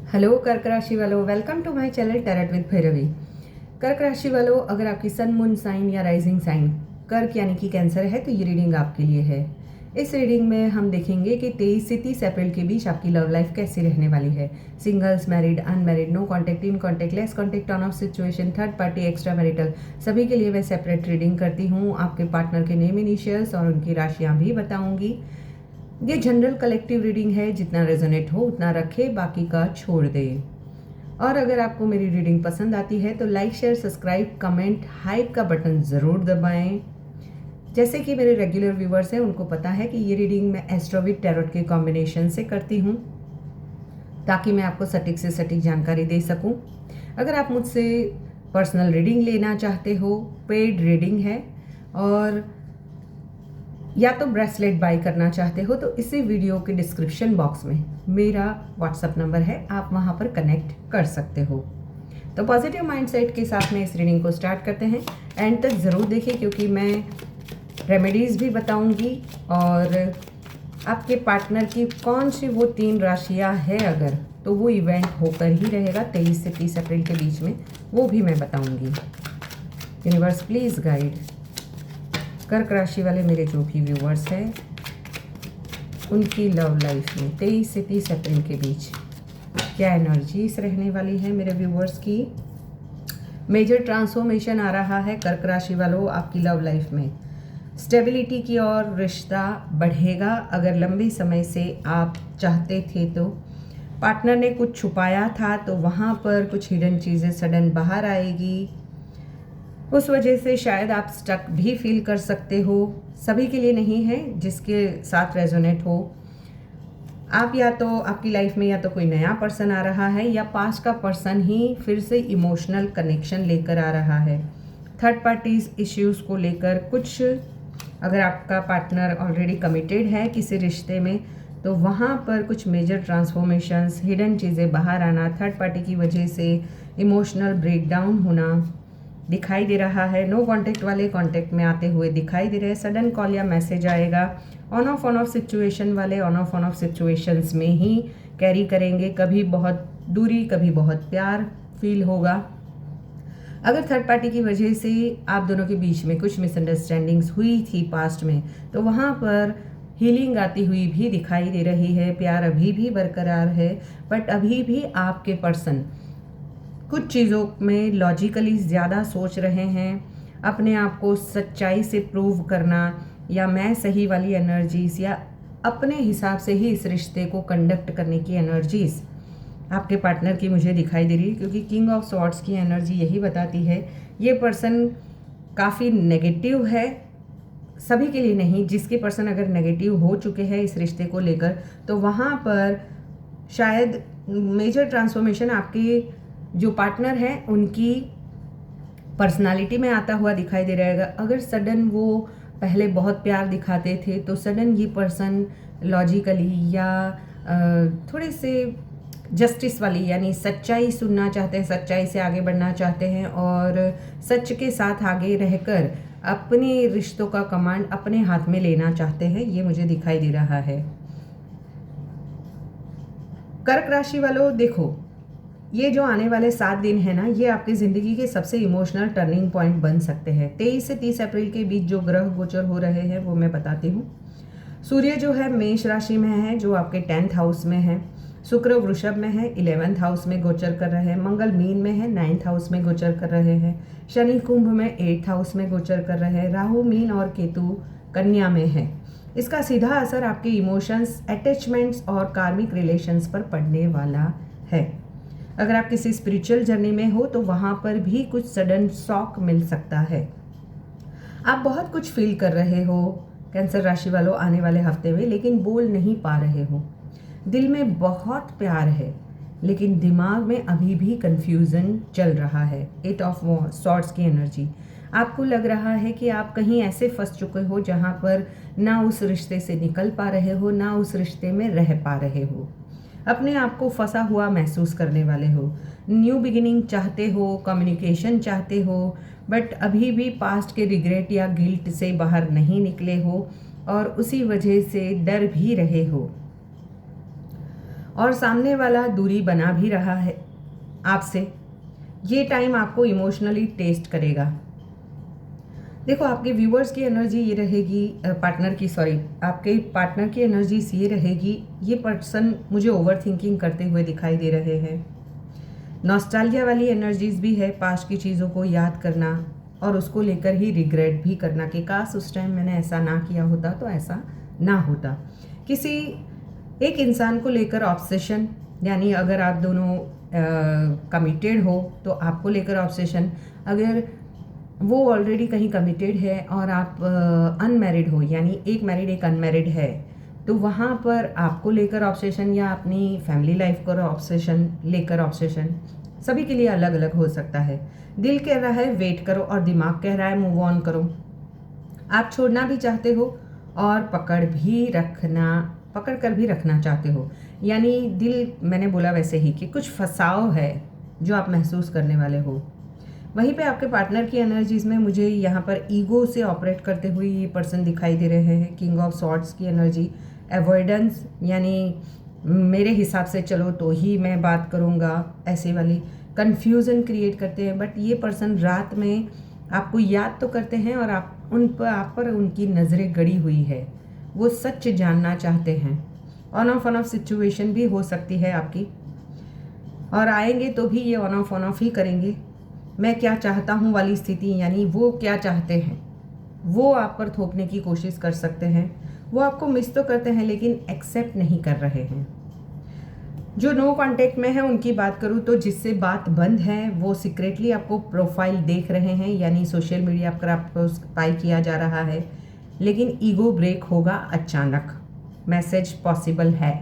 Hello कर्क राशि वालों, welcome to my channel tarot with Bhairavi. कर्क राशि वालों, अगर आपकी सन मून साइन या राइजिंग साइन कर्क यानी कि कैंसर है तो ये रीडिंग आपके लिए है। इस रीडिंग में हम देखेंगे कि 23 से 30 अप्रैल के बीच आपकी लव लाइफ कैसी रहने वाली है। Singles, married, unmarried, no contact, in contact, less contact, on off situation, third party, extra marital, सभी के लिए मैं सेपरेट रीडिंग करती हूँ। आपके पार्टनर के नेम, इनिशियल्स और उनकी राशियाँ भी बताऊँगी। ये जनरल कलेक्टिव रीडिंग है, जितना रेजोनेट हो उतना रखे, बाकी का छोड़ दे। और अगर आपको मेरी रीडिंग पसंद आती है तो like, share, subscribe, comment, hype का बटन ज़रूर दबाएं। जैसे कि मेरे रेगुलर व्यूवर्स हैं उनको पता है कि ये रीडिंग मैं एस्ट्रो विद टैरोट के कॉम्बिनेशन से करती हूँ, ताकि मैं आपको सटीक से सटीक जानकारी दे सकूँ। अगर आप मुझसे पर्सनल रीडिंग लेना चाहते हो, पेड रीडिंग है, और या तो ब्रेसलेट बाय करना चाहते हो तो इसी वीडियो के डिस्क्रिप्शन बॉक्स में मेरा व्हाट्सअप नंबर है, आप वहां पर कनेक्ट कर सकते हो। तो पॉजिटिव माइंडसेट के साथ में इस रीडिंग को स्टार्ट करते हैं। एंड तक ज़रूर देखिए, क्योंकि मैं रेमेडीज़ भी बताऊंगी और आपके पार्टनर की कौन सी वो 3 राशियां है, अगर तो वो इवेंट होकर ही रहेगा 23 से 30 अप्रैल के बीच में, वो भी मैं बताऊंगी। यूनिवर्स प्लीज़ गाइड कर्क राशि वाले मेरे जो भी व्यूवर्स हैं उनकी लव लाइफ में 23 से 30 अप्रैल के बीच क्या एनर्जीज रहने वाली है मेरे व्यूवर्स की। मेजर ट्रांसफॉर्मेशन आ रहा है कर्क राशि वालों आपकी लव लाइफ में। स्टेबिलिटी की ओर रिश्ता बढ़ेगा। अगर लंबे समय से आप चाहते थे तो पार्टनर ने कुछ छुपाया था तो वहाँ पर कुछ हिडन चीज़ें सडन बाहर आएगी। उस वजह से शायद आप स्टक भी फील कर सकते हो। सभी के लिए नहीं है, जिसके साथ रेजोनेट हो। आप या तो आपकी लाइफ में या तो कोई नया पर्सन आ रहा है या पास्ट का पर्सन ही फिर से इमोशनल कनेक्शन लेकर आ रहा है। थर्ड पार्टीज इश्यूज़ को लेकर कुछ, अगर आपका पार्टनर ऑलरेडी कमिटेड है किसी रिश्ते में तो वहाँ पर कुछ मेजर ट्रांसफॉर्मेशंस, हिडन चीज़ें बाहर आना, थर्ड पार्टी की वजह से इमोशनल ब्रेकडाउन होना दिखाई दे रहा है। नो कॉन्टैक्ट वाले कॉन्टैक्ट में आते हुए दिखाई दे रहे हैं। सडन कॉल या मैसेज आएगा। ऑन ऑफ सिचुएशन वाले ऑन ऑफ सिचुएशंस में ही कैरी करेंगे। कभी बहुत दूरी, कभी बहुत प्यार फील होगा। अगर थर्ड पार्टी की वजह से आप दोनों के बीच में कुछ मिसअंडरस्टैंडिंग्स हुई थी पास्ट में, तो वहाँ पर हीलिंग आती हुई भी दिखाई दे रही है। प्यार अभी भी बरकरार है, बट अभी भी आपके पर्सन कुछ चीज़ों में लॉजिकली ज़्यादा सोच रहे हैं। अपने आप को सच्चाई से प्रूव करना, या मैं सही वाली एनर्जीज़, या अपने हिसाब से ही इस रिश्ते को कंडक्ट करने की एनर्जीज़ आपके पार्टनर की मुझे दिखाई दे रही है। क्योंकि किंग ऑफ सॉर्ड्स की एनर्जी यही बताती है ये पर्सन काफ़ी नेगेटिव है। सभी के लिए नहीं, जिसके पर्सन अगर नेगेटिव हो चुके हैं इस रिश्ते को लेकर, तो वहाँ पर शायद मेजर ट्रांसफॉर्मेशन आपके जो पार्टनर है उनकी पर्सनालिटी में आता हुआ दिखाई दे रहेगा। अगर सडन वो पहले बहुत प्यार दिखाते थे तो सडन ये पर्सन लॉजिकली या थोड़े से जस्टिस वाली, यानी सच्चाई सुनना चाहते हैं, सच्चाई से आगे बढ़ना चाहते हैं और सच के साथ आगे रहकर अपने रिश्तों का कमांड अपने हाथ में लेना चाहते हैं। ये मुझे दिखाई दे रहा है। कर्क राशि वालों देखो, ये जो आने वाले 7 दिन है ना, ये आपकी ज़िंदगी के सबसे इमोशनल टर्निंग पॉइंट बन सकते हैं। 23 से 30 अप्रैल के बीच जो ग्रह गोचर हो रहे हैं वो मैं बताती हूँ। सूर्य जो है मेष राशि में है, जो आपके 10th हाउस में है। शुक्र वृषभ में है, 11th हाउस में गोचर कर रहे हैं। मंगल मीन में है, 9th हाउस में गोचर कर रहे हैं। शनि कुंभ में 8th हाउस में गोचर कर रहे हैं। राहु मीन और केतु कन्या में है। इसका सीधा असर आपके इमोशंस, अटैचमेंट्स और कार्मिक रिलेशंस पर पड़ने वाला है। अगर आप किसी स्पिरिचुअल जर्नी में हो तो वहाँ पर भी कुछ सडन शॉक मिल सकता है। आप बहुत कुछ फील कर रहे हो कैंसर राशि वालों आने वाले हफ्ते में, लेकिन बोल नहीं पा रहे हो। दिल में बहुत प्यार है, लेकिन दिमाग में अभी भी कंफ्यूजन चल रहा है। 8 ऑफ सॉर्ड्स की एनर्जी, आपको लग रहा है कि आप कहीं ऐसे फंस चुके हो जहाँ पर ना उस रिश्ते से निकल पा रहे हो, ना उस रिश्ते में रह पा रहे हो। अपने आप को फंसा हुआ महसूस करने वाले हो। न्यू बिगिनिंग चाहते हो, कम्युनिकेशन चाहते हो, बट अभी भी पास्ट के रिग्रेट या गिल्ट से बाहर नहीं निकले हो और उसी वजह से डर भी रहे हो। और सामने वाला दूरी बना भी रहा है आपसे, ये टाइम आपको इमोशनली टेस्ट करेगा। देखो आपके व्यूअर्स की एनर्जी ये रहेगी, आपके पार्टनर की एनर्जीज ये रहेगी, ये पर्सन मुझे ओवर थिंकिंग करते हुए दिखाई दे रहे हैं। नॉस्टैल्जिया वाली एनर्जीज भी है, पास्ट की चीज़ों को याद करना और उसको लेकर ही रिग्रेट भी करना कि काश उस टाइम मैंने ऐसा ना किया होता तो ऐसा ना होता। किसी एक इंसान को लेकर ऑब्सेशन, यानी अगर आप दोनों कमिटेड हो तो आपको लेकर ऑब्सेशन, अगर वो ऑलरेडी कहीं कमिटेड है और आप अनमैरिड हो, यानी एक मैरिड एक अनमैरिड है, तो वहाँ पर आपको लेकर ऑब्सेशन या अपनी फैमिली लाइफ को लेकर ऑब्सेशन, सभी के लिए अलग अलग हो सकता है। दिल कह रहा है वेट करो और दिमाग कह रहा है मूव ऑन करो। आप छोड़ना भी चाहते हो और पकड़ कर भी रखना चाहते हो, यानी दिल, मैंने बोला वैसे ही कि कुछ फंसाव है जो आप महसूस करने वाले हो। वहीं पे आपके पार्टनर की एनर्जीज में मुझे यहाँ पर ईगो से ऑपरेट करते हुए ये पर्सन दिखाई दे रहे हैं। किंग ऑफ सॉर्ड्स की एनर्जी, अवॉइडेंस, यानी मेरे हिसाब से चलो तो ही मैं बात करूँगा, ऐसे वाली कन्फ्यूज़न क्रिएट करते हैं। बट ये पर्सन रात में आपको याद तो करते हैं और आप पर उनकी नज़रें गड़ी हुई है, वो सच जानना चाहते हैं। ऑन ऑफ सिचुएशन भी हो सकती है आपकी, और आएंगे तो भी ये ऑन ऑफ ही करेंगे। मैं क्या चाहता हूँ वाली स्थिति, यानी वो क्या चाहते हैं वो आप पर थोपने की कोशिश कर सकते हैं। वो आपको मिस तो करते हैं लेकिन एक्सेप्ट नहीं कर रहे हैं। जो नो कांटेक्ट में है उनकी बात करूँ तो जिससे बात बंद है वो सीक्रेटली आपको प्रोफाइल देख रहे हैं, यानी सोशल मीडिया पर आपको स्पाई किया जा रहा है, लेकिन ईगो ब्रेक होगा अचानक। मैसेज पॉसिबल है।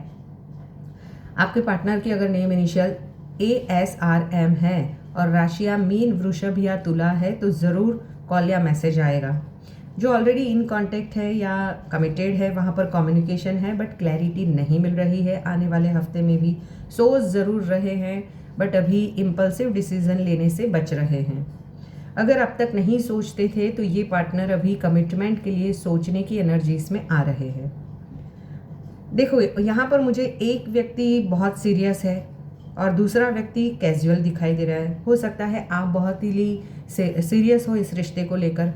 आपके पार्टनर की अगर नेम इनिशियल ASRM है और राशियाँ मीन, वृषभ या तुला है तो ज़रूर कॉल या मैसेज आएगा। जो ऑलरेडी इन कांटेक्ट है या कमिटेड है वहाँ पर कम्युनिकेशन है, बट क्लैरिटी नहीं मिल रही है। आने वाले हफ्ते में भी सोच ज़रूर रहे हैं, बट अभी इम्पल्सिव डिसीजन लेने से बच रहे हैं। अगर अब तक नहीं सोचते थे तो ये पार्टनर अभी कमिटमेंट के लिए सोचने की एनर्जीज में आ रहे हैं। देखो यहाँ पर मुझे एक व्यक्ति बहुत सीरियस है और दूसरा व्यक्ति कैजुअल दिखाई दे रहा है। हो सकता है आप बहुत ही सीरियस हो इस रिश्ते को लेकर।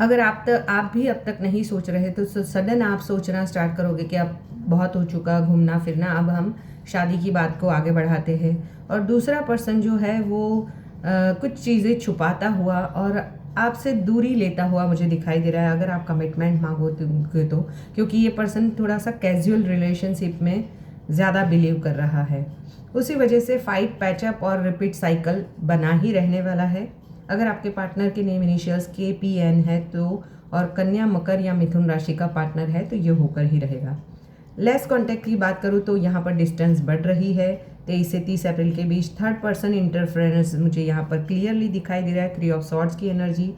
अगर आप भी अब तक नहीं सोच रहे तो सडन आप सोचना स्टार्ट करोगे कि अब बहुत हो चुका घूमना फिरना, अब हम शादी की बात को आगे बढ़ाते हैं। और दूसरा पर्सन जो है वो कुछ चीज़ें छुपाता हुआ और आपसे दूरी लेता हुआ मुझे दिखाई दे रहा है, अगर आप कमिटमेंट मांगोगे तो, क्योंकि ये पर्सन थोड़ा सा कैजुअल रिलेशनशिप में ज़्यादा बिलीव कर रहा है। उसी वजह से फाइट, पैचअप और रिपीट साइकिल बना ही रहने वाला है। अगर आपके पार्टनर के नेम इनिशियल्स KPN है तो, और कन्या, मकर या मिथुन राशि का पार्टनर है तो ये होकर ही रहेगा। लेस कॉन्टैक्ट की बात करूँ तो यहाँ पर डिस्टेंस बढ़ रही है 23 से 30 अप्रैल के बीच। थर्ड पर्सन इंटरफेरेंस मुझे यहाँ पर क्लियरली दिखाई दे रहा है। 3 ऑफ सॉर्ड्स की एनर्जी,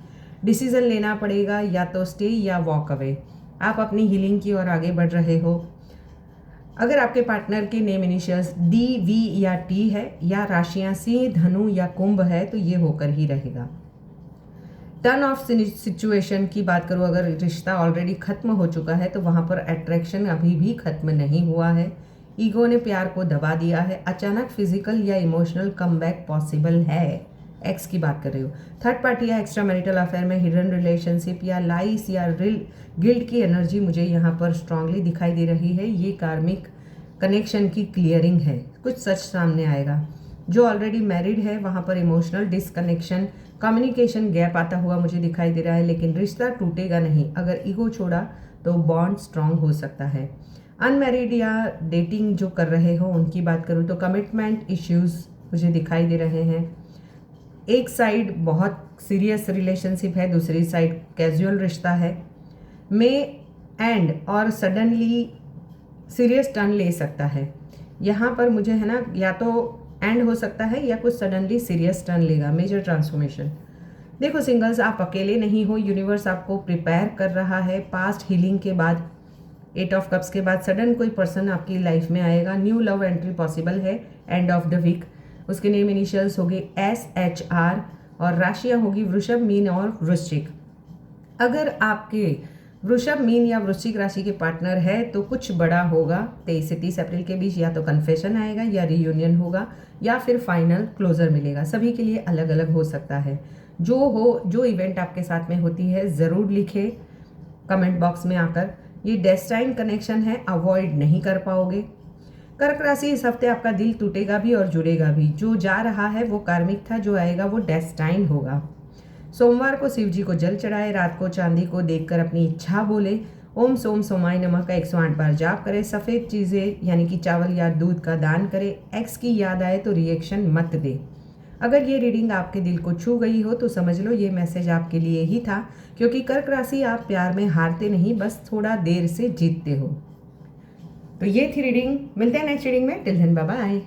डिसीजन लेना पड़ेगा, या तो स्टे या वॉक अवे। आप अपनी हीलिंग की ओर आगे बढ़ रहे हो। अगर आपके पार्टनर के नेम इनिशियल्स D, V या T है या राशियां सिंह, धनु या कुंभ है तो ये होकर ही रहेगा। टर्न ऑफ सिचुएशन की बात करूँ, अगर रिश्ता ऑलरेडी खत्म हो चुका है तो वहाँ पर अट्रैक्शन अभी भी खत्म नहीं हुआ है। ईगो ने प्यार को दबा दिया है। अचानक फिजिकल या इमोशनल कमबैक पॉसिबल है। एक्स की बात कर रही हूँ। थर्ड पार्टी या एक्स्ट्रा मैरिटल अफेयर में हिडन रिलेशनशिप या लाइस या गिल्ट की एनर्जी मुझे यहाँ पर स्ट्रांगली दिखाई दे रही है। ये कार्मिक कनेक्शन की क्लियरिंग है, कुछ सच सामने आएगा। जो ऑलरेडी मैरिड है वहाँ पर इमोशनल डिसकनेक्शन, कम्युनिकेशन गैप आता हुआ मुझे दिखाई दे रहा है, लेकिन रिश्ता टूटेगा नहीं। अगर ईगो छोड़ा तो बॉन्ड स्ट्रांग हो सकता है। अनमैरिड या डेटिंग जो कर रहे हो उनकी बात करूँ तो कमिटमेंट इश्यूज मुझे दिखाई दे रहे हैं। एक साइड बहुत सीरियस रिलेशनशिप है, दूसरी साइड कैजुअल रिश्ता है। मे एंड और सडनली सीरियस टर्न ले सकता है। यहाँ पर मुझे है ना, या तो एंड हो सकता है या कुछ सडनली सीरियस टर्न लेगा, मेजर ट्रांसफॉर्मेशन। देखो सिंगल्स, आप अकेले नहीं हो। यूनिवर्स आपको प्रिपेयर कर रहा है। पास्ट हीलिंग के बाद, 8 ऑफ कप्स के बाद सडन कोई पर्सन आपकी लाइफ में आएगा। न्यू लव एंट्री पॉसिबल है एंड ऑफ द वीक। उसके नेम इनिशियल्स होंगे SHR और राशियाँ होगी वृषभ, मीन और वृश्चिक। अगर आपके वृषभ, मीन या वृश्चिक राशि के पार्टनर है तो कुछ बड़ा होगा 23 से 30 अप्रैल के बीच। या तो कन्फेशन आएगा या रियूनियन होगा या फिर फाइनल क्लोजर मिलेगा। सभी के लिए अलग अलग हो सकता है। जो इवेंट आपके साथ में होती है ज़रूर लिखें कमेंट बॉक्स में आकर। ये डेस्टाइन कनेक्शन है, अवॉइड नहीं कर पाओगे। कर्क राशि, इस हफ्ते आपका दिल टूटेगा भी और जुड़ेगा भी। जो जा रहा है वो कार्मिक था, जो आएगा वो डेस्टाइन होगा। सोमवार को शिव जी को जल चढ़ाए, रात को चांदी को देखकर अपनी इच्छा बोले। ओम सोम सोमाय नमः का 108 बार जाप करें। सफ़ेद चीज़ें यानी कि चावल या दूध का दान करें। एक्स की याद आए तो रिएक्शन मत दे। अगर ये रीडिंग आपके दिल को छू गई हो तो समझ लो ये मैसेज आपके लिए ही था, क्योंकि कर्क राशि आप प्यार में हारते नहीं, बस थोड़ा देर से जीतते हो। तो ये थी रीडिंग। मिलते हैं नेक्स्ट रीडिंग में। Till then bye bye.